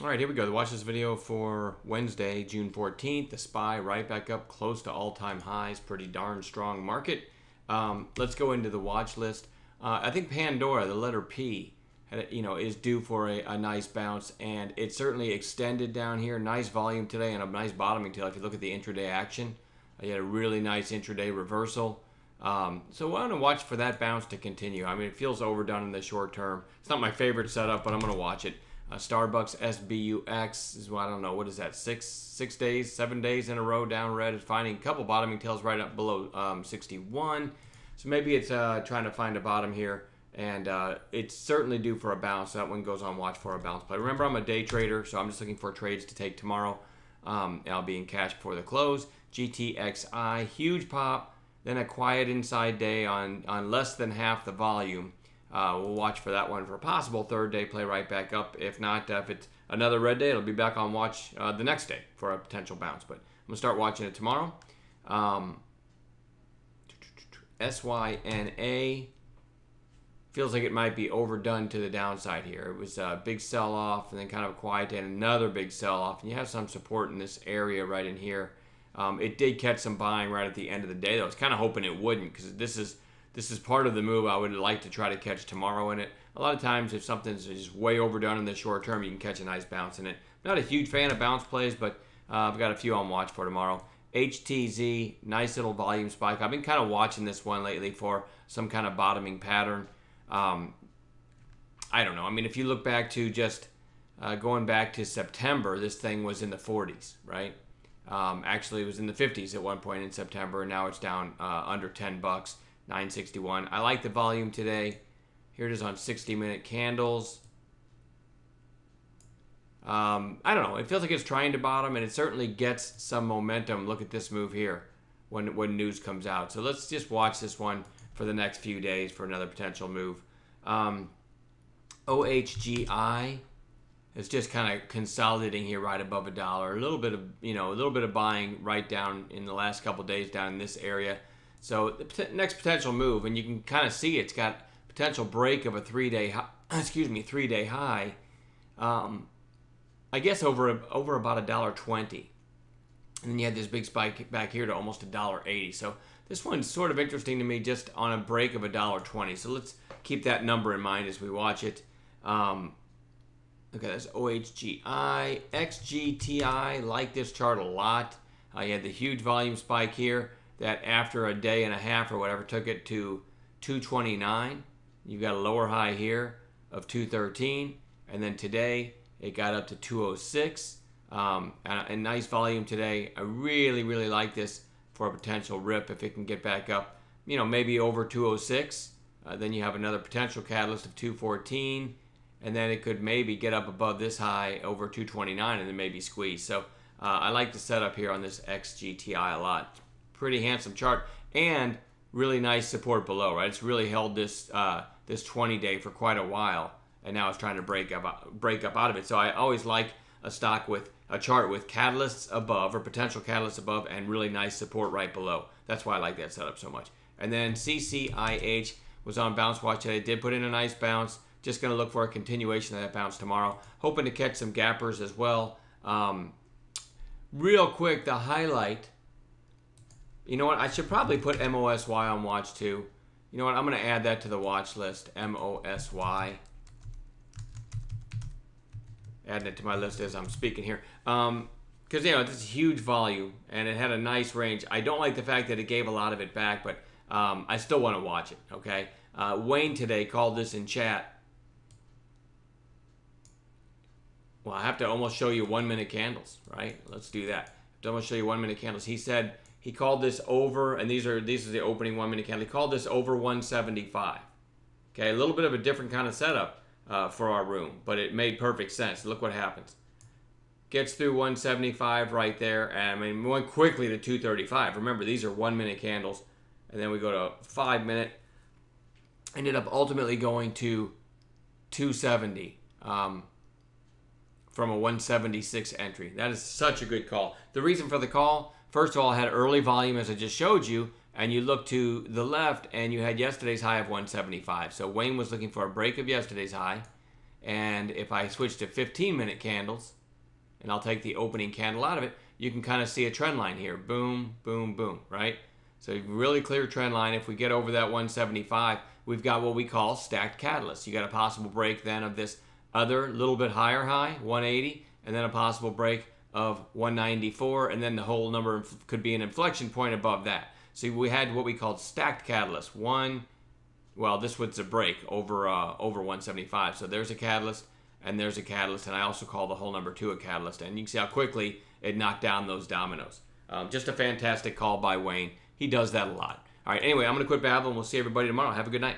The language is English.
All right, here we go. Watch this video for Wednesday, June 14th. The SPY right back up close to all-time highs. Pretty darn strong market. Let's go into the watch list. I think Pandora, the letter P, is due for a nice bounce, and it certainly extended down here. Nice volume today and a nice bottoming tail. If you look at the intraday action, you had a really nice intraday reversal. So I want to watch for that bounce to continue. I mean, it feels overdone in the short term. It's not my favorite setup, but I'm going to watch it. Starbucks SBUX is, well, I don't know, what is that, 6 days, 7 days in a row down red. It's finding a couple bottoming tails right up below 61. So maybe it's trying to find a bottom here, and it's certainly due for a bounce. That one goes on watch for a bounce. But remember, I'm a day trader, so I'm just looking for trades to take tomorrow. I'll be in cash before the close. GTXI, huge pop, then a quiet inside day on less than half the volume. We'll watch for that one for a possible third day play right back up. If not, if it's another red day, it'll be back on watch the next day for a potential bounce. But I'm going to start watching it tomorrow. SYNA feels like it might be overdone to the downside here. It was a big sell-off and then kind of a quiet day and another big sell-off. And you have some support in this area right in here. It did catch some buying right at the end of the day, though. I was kind of hoping it wouldn't, because this is part of the move I would like to try to catch tomorrow in it. A lot of times, if something's just way overdone in the short term, you can catch a nice bounce in it. Not a huge fan of bounce plays, but I've got a few on watch for tomorrow. HTZ, nice little volume spike. I've been kind of watching this one lately for some kind of bottoming pattern. I don't know. I mean, if you look back to just going back to September, this thing was in the 40s, right? Actually, it was in the 50s at one point in September, and now it's down under 10 bucks. 961. I like the volume today. Here it is on 60-minute candles. I don't know. It feels like it's trying to bottom, and it certainly gets some momentum. Look at this move here when news comes out. So let's just watch this one for the next few days for another potential move. OHGI is just kind of consolidating here right above $1. A little bit of buying right down in the last couple days down in this area. So the next potential move, and you can kind of see it's got potential break of a 3-day high, three-day high. I guess over about $1.20, and then you had this big spike back here to almost $1.80. So this one's sort of interesting to me, just on a break of $1.20. So let's keep that number in mind as we watch it. Okay, that's OHGI, XGTI. Like this chart a lot. You had the huge volume spike here that after a day and a half or whatever took it to 229. You've got a lower high here of 213, and then today it got up to 206. And nice volume today. I really like this for a potential rip if it can get back up, maybe over 206. Then you have another potential catalyst of 214, and then it could maybe get up above this high over 229 and then maybe squeeze. So I like the setup here on this XGTI a lot. Pretty handsome chart, and really nice support below, right? It's really held this 20-day for quite a while, and now it's trying to break up out of it. So I always like a stock with a chart with catalysts above, or potential catalysts above, and really nice support right below. That's why I like that setup so much. And then CCIH was on bounce watch today. Did put in a nice bounce. Just going to look for a continuation of that bounce tomorrow. Hoping to catch some gappers as well. Real quick, the highlight. You know what? I should probably put MOSY on watch too. You know what? I'm going to add that to the watch list. MOSY. Adding it to my list as I'm speaking here. Because, this is huge volume, and it had a nice range. I don't like the fact that it gave a lot of it back, but I still want to watch it, okay? Wayne today called this in chat. Well, I have to almost show you 1-minute candles, right? Let's do that. I have to almost show you 1-minute candles. He said he called this over, and these are the opening 1-minute candle. He called this over 175. Okay, a little bit of a different kind of setup for our room, but it made perfect sense. Look what happens. Gets through 175 right there, and I mean, went quickly to 235. Remember, these are 1-minute candles, and then we go to 5-minute. Ended up ultimately going to 270 from a 176 entry. That is such a good call. The reason for the call, first of all, I had early volume as I just showed you, and you look to the left and you had yesterday's high of 175. So Wayne was looking for a break of yesterday's high, And if I switch to 15-minute candles, and I'll take the opening candle out of it, you can kind of see a trend line here. Boom, boom, boom, right? So really clear trend line. If we get over that 175, we've got what we call stacked catalysts. You got a possible break then of this other little bit higher high, 180, and then a possible break of 194, and then the whole number could be an inflection point above that. So we had what we called stacked catalysts. Well, this was a break over 175. So there's a catalyst, and there's a catalyst, and I also call the whole number 2 a catalyst. And you can see how quickly it knocked down those dominoes. Just a fantastic call by Wayne. He does that a lot. All right, anyway, I'm going to quit babbling. We'll see everybody tomorrow. Have a good night.